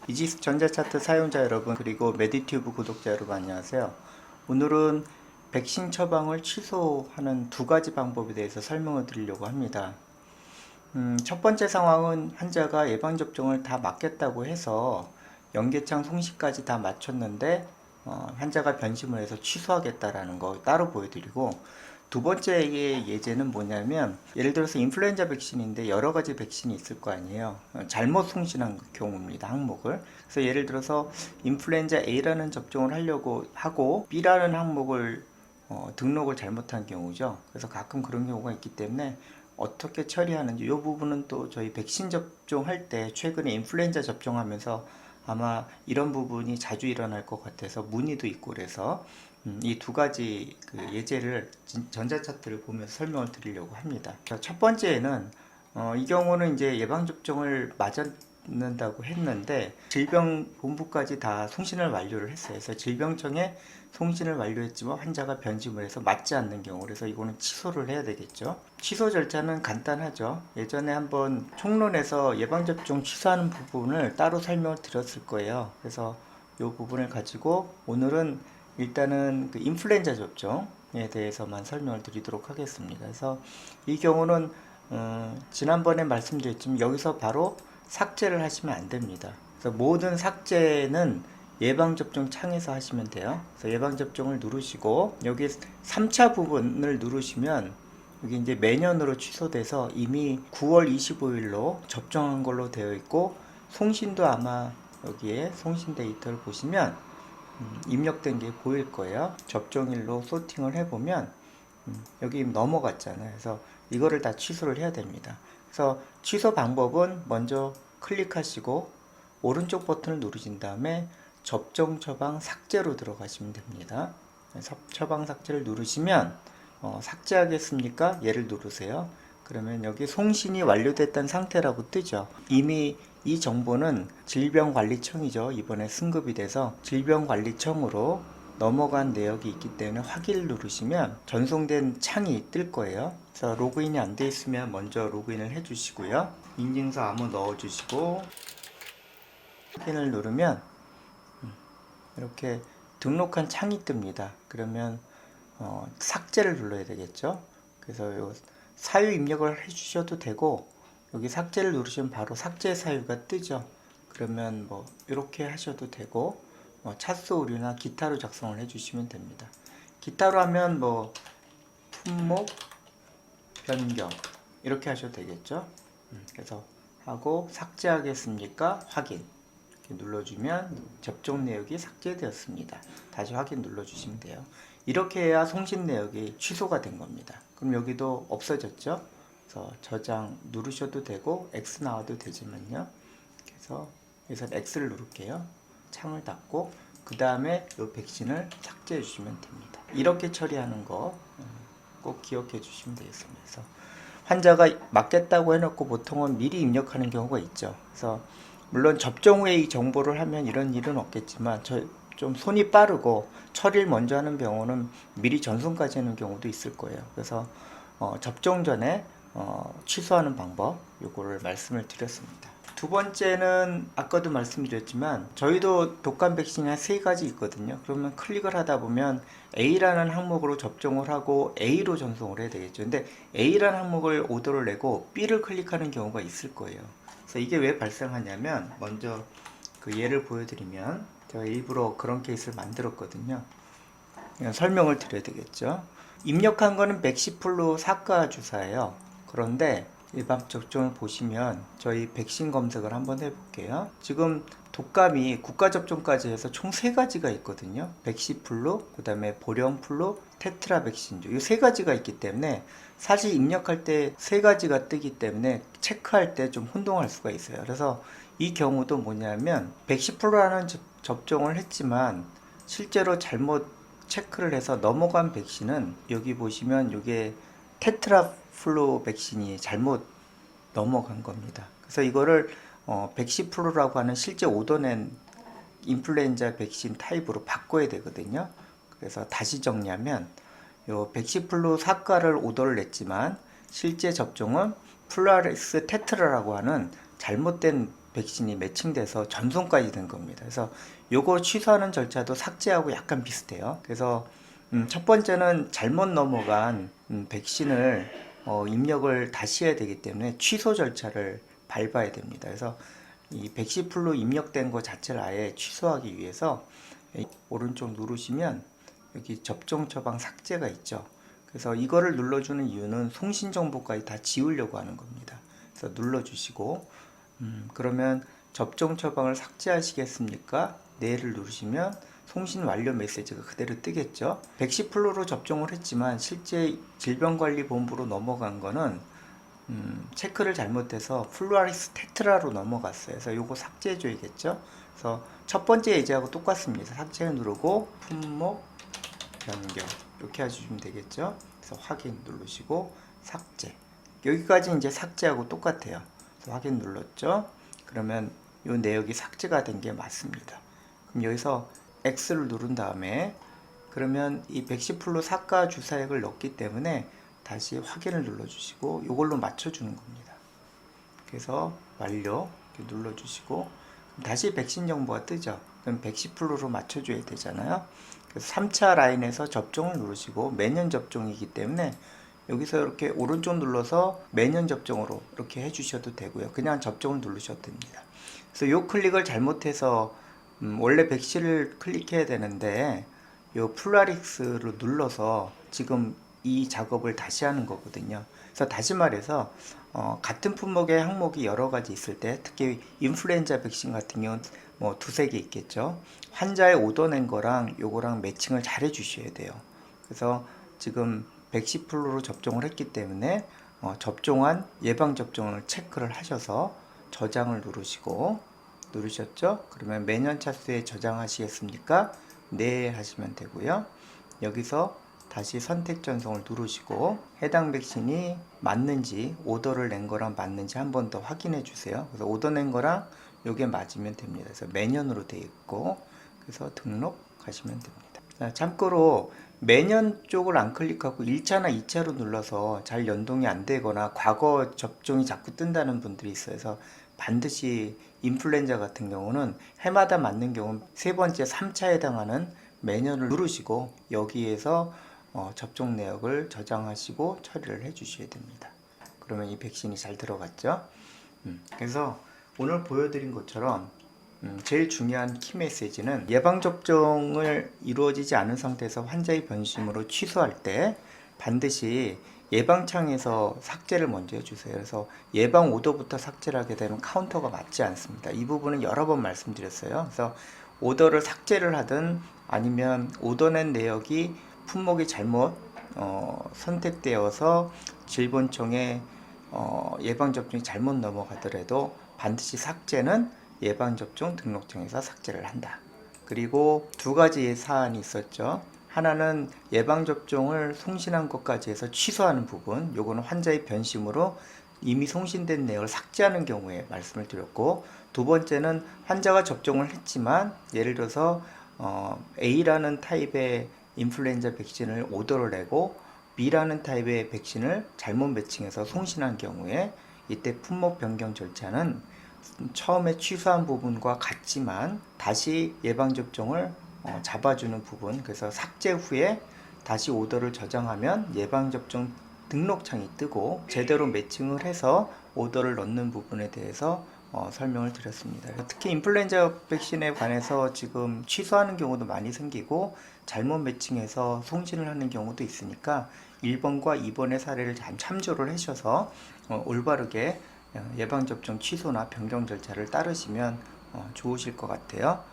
이지스 전자차트 사용자 여러분, 그리고 메디튜브 구독자 여러분, 안녕하세요. 오늘은 백신 처방을 취소하는 두 가지 방법에 대해서 설명을 드리려고 합니다. 첫 번째 상황은 환자가 예방접종을 다 맞겠다고 해서 연계창 송시까지 다 마쳤는데 환자가 변심을 해서 취소하겠다라는 거 따로 보여드리고, 두 번째의 예제는 뭐냐면, 예를 들어서 인플루엔자 백신인데 여러 가지 백신이 있을 거 아니에요. 잘못 송신한 경우입니다, 항목을. 그래서 예를 들어서 인플루엔자 A라는 접종을 하려고 하고 B라는 항목을 등록을 잘못한 경우죠. 그래서 가끔 그런 경우가 있기 때문에 어떻게 처리하는지, 이 부분은 또 저희 백신 접종할 때, 최근에 인플루엔자 접종하면서 아마 이런 부분이 자주 일어날 것 같아서 문의도 있고, 그래서 이 두 가지 그 예제를 전자차트를 보면서 설명을 드리려고 합니다. 첫 번째는 이 경우는 이제 예방접종을 맞았는다고 했는데 질병본부까지 다 송신을 완료를 했어요. 그래서 질병청에 송신을 완료했지만 환자가 변심을 해서 맞지 않는 경우, 그래서 이거는 취소를 해야 되겠죠. 취소 절차는 간단하죠. 예전에 한번 총론에서 예방접종 취소하는 부분을 따로 설명을 드렸을 거예요. 그래서 이 부분을 가지고 오늘은 일단은 그 인플루엔자 접종에 대해서만 설명을 드리도록 하겠습니다. 그래서 이 경우는 지난번에 말씀드렸지만 여기서 바로 삭제를 하시면 안 됩니다. 그래서 모든 삭제는 예방접종 창에서 하시면 돼요. 그래서 예방접종을 누르시고 여기 3차 부분을 누르시면 여기 이제 매년으로 취소돼서 이미 9월 25일로 접종한 걸로 되어 있고, 송신도 아마 여기에 송신 데이터를 보시면 입력된 게 보일 거예요. 접종일로 소팅을 해보면 여기 넘어갔잖아요. 그래서 이거를 다 취소를 해야 됩니다. 그래서 취소 방법은 먼저 클릭하시고 오른쪽 버튼을 누르신 다음에 접종 처방 삭제로 들어가시면 됩니다. 처방 삭제를 누르시면 삭제하겠습니까? 얘를 누르세요. 그러면 여기 송신이 완료됐다는 상태라고 뜨죠. 이미 이 정보는 질병관리청이죠. 이번에 승급이 돼서 질병관리청으로 넘어간 내역이 있기 때문에 확인을 누르시면 전송된 창이 뜰 거예요. 그래서 로그인이 안 돼 있으면 먼저 로그인을 해 주시고요. 인증서 암호 넣어 주시고 확인을 누르면 이렇게 등록한 창이 뜹니다. 그러면 삭제를 눌러야 되겠죠. 그래서 요 사유 입력을 해 주셔도 되고, 여기 삭제를 누르시면 바로 삭제 사유가 뜨죠. 그러면 뭐 이렇게 하셔도 되고, 차수 오류나 기타로 작성을 해 주시면 됩니다. 기타로 하면 뭐 품목 변경 이렇게 하셔도 되겠죠. 그래서 하고 삭제하겠습니까? 확인 이렇게 눌러주면 접종 내역이 삭제되었습니다. 다시 확인 눌러주시면 돼요. 이렇게 해야 송신 내역이 취소가 된 겁니다. 그럼 여기도 없어졌죠? 그래서 저장 누르셔도 되고 X 나와도 되지만요. 그래서 여기서 X를 누를게요. 창을 닫고 그 다음에 이 백신을 삭제해 주시면 됩니다. 이렇게 처리하는 거 꼭 기억해 주시면 되겠습니다. 그래서 환자가 맞겠다고 해놓고 보통은 미리 입력하는 경우가 있죠. 그래서 물론 접종 후에 이 정보를 하면 이런 일은 없겠지만 좀 손이 빠르고 처리를 먼저 하는 병원은 미리 전송까지 하는 경우도 있을 거예요. 그래서 접종 전에 취소하는 방법, 요거를 말씀을 드렸습니다. 두 번째는 아까도 말씀드렸지만 저희도 독감 백신이 한 세 가지 있거든요. 그러면 클릭을 하다 보면 A라는 항목으로 접종을 하고 A로 전송을 해야 되겠죠. 근데 A라는 항목을 오더를 내고 B를 클릭하는 경우가 있을 거예요. 그래서 이게 왜 발생하냐면, 먼저 그 예를 보여드리면, 제가 일부러 그런 케이스를 만들었거든요. 설명을 드려야 되겠죠. 입력한 거는 맥시플루 사과 주사예요. 그런데 일반 접종을 보시면 저희 백신 검색을 한번 해볼게요. 지금 독감이 국가접종까지 해서 총 3가지가 있거든요. 백시플루, 그 다음에 보령플루, 테트라 백신주, 이 3가지가 있기 때문에 사실 입력할 때 3가지가 뜨기 때문에 체크할 때 좀 혼동할 수가 있어요. 그래서 이 경우도 뭐냐면, 백시플루라는 접종을 했지만 실제로 잘못 체크를 해서 넘어간 백신은 여기 보시면 이게 테트라플루 백신이 잘못 넘어간 겁니다. 그래서 이거를 백시플루라고 하는 실제 오더낸 인플루엔자 백신 타입으로 바꿔야 되거든요. 그래서 다시 정리하면, 요 백시플루 사과를 오더를 냈지만 실제 접종은 플라리스 테트라라고 하는 잘못된 백신이 매칭돼서 전송까지 된 겁니다. 그래서 요거 취소하는 절차도 삭제하고 약간 비슷해요. 그래서 첫 번째는 잘못 넘어간 백신을 입력을 다시 해야 되기 때문에 취소 절차를 밟아야 됩니다. 그래서 이 백시플루 입력된 거 자체를 아예 취소하기 위해서 오른쪽 누르시면 여기 접종 처방 삭제가 있죠. 그래서 이거를 눌러주는 이유는 송신 정보까지 다 지우려고 하는 겁니다. 그래서 눌러주시고 그러면 접종 처방을 삭제하시겠습니까? 네를 누르시면 송신 완료 메시지가 그대로 뜨겠죠. 백시플루로 접종을 했지만 실제 질병관리본부로 넘어간 거는 체크를 잘못해서 플루아리스 테트라로 넘어갔어요. 그래서 요거 삭제해 줘야겠죠. 그래서 첫 번째 예제하고 똑같습니다. 삭제 누르고 품목 변경 이렇게 해주시면 되겠죠. 그래서 확인 누르시고 삭제. 여기까지 이제 삭제하고 똑같아요. 그래서 확인 눌렀죠. 그러면 이 내역이 삭제가 된 게 맞습니다. 그럼 여기서 X를 누른 다음에 그러면 이 백시플루 삭가 주사액을 넣기 때문에 다시 확인을 눌러주시고 이걸로 맞춰주는 겁니다. 그래서 완료 이렇게 눌러주시고 다시 백신 정보가 뜨죠. 그럼 백시플루로 맞춰줘야 되잖아요. 그래서 3차 라인에서 접종을 누르시고 매년 접종이기 때문에 여기서 이렇게 오른쪽 눌러서 매년 접종으로 이렇게 해주셔도 되고요. 그냥 접종을 누르셔도 됩니다. 그래서 이 클릭을 잘못해서 원래 백신을 클릭해야 되는데 이 플루아릭스를 눌러서 지금 이 작업을 다시 하는 거거든요. 그래서 다시 말해서 같은 품목의 항목이 여러 가지 있을 때 특히 인플루엔자 백신 같은 경우는 뭐 두세 개 있겠죠. 환자의 오더 낸 거랑 요거랑 매칭을 잘 해주셔야 돼요. 그래서 지금 백시플루로 접종을 했기 때문에 접종한 예방접종을 체크를 하셔서 저장을 누르셨죠? 그러면 매년 차수에 저장하시겠습니까? 네 하시면 되고요. 여기서 다시 선택 전송을 누르시고 해당 백신이 맞는지 오더를 낸 거랑 맞는지 한 번 더 확인해 주세요. 그래서 오더 낸 거랑 요게 맞으면 됩니다. 그래서 매년으로 되어 있고 그래서 등록하시면 됩니다. 자, 참고로 매년 쪽을 안 클릭하고 1차나 2차로 눌러서 잘 연동이 안 되거나 과거 접종이 자꾸 뜬다는 분들이 있어요. 그래서 반드시 인플루엔자 같은 경우는 해마다 맞는 경우는 세 번째 3차에 해당하는 매년을 누르시고 여기에서 접종 내역을 저장하시고 처리를 해 주셔야 됩니다. 그러면 이 백신이 잘 들어갔죠. 그래서 오늘 보여드린 것처럼 제일 중요한 키 메시지는 예방접종을 이루어지지 않은 상태에서 환자의 변심으로 취소할 때 반드시 예방창에서 삭제를 먼저 해주세요. 그래서 예방 오더부터 삭제를 하게 되면 카운터가 맞지 않습니다. 이 부분은 여러 번 말씀드렸어요. 그래서 오더를 삭제를 하든 아니면 오더 낸 내역이 품목이 잘못 선택되어서 질본청에 예방접종이 잘못 넘어가더라도 반드시 삭제는 예방접종 등록청에서 삭제를 한다. 그리고 두 가지 사안이 있었죠. 하나는 예방접종을 송신한 것까지 해서 취소하는 부분, 요거는 환자의 변심으로 이미 송신된 내역을 삭제하는 경우에 말씀을 드렸고, 두 번째는 환자가 접종을 했지만 예를 들어서 A라는 타입의 인플루엔자 백신을 오더를 내고 B라는 타입의 백신을 잘못 매칭해서 송신한 경우에 이때 품목 변경 절차는 처음에 취소한 부분과 같지만 다시 예방접종을 잡아주는 부분, 그래서 삭제 후에 다시 오더를 저장하면 예방접종 등록창이 뜨고 제대로 매칭을 해서 오더를 넣는 부분에 대해서 설명을 드렸습니다. 특히 인플루엔자 백신에 관해서 지금 취소하는 경우도 많이 생기고 잘못 매칭해서 송신을 하는 경우도 있으니까 1번과 2번의 사례를 잘 참조를 하셔서 올바르게 예방접종 취소나 변경 절차를 따르시면 좋으실 것 같아요.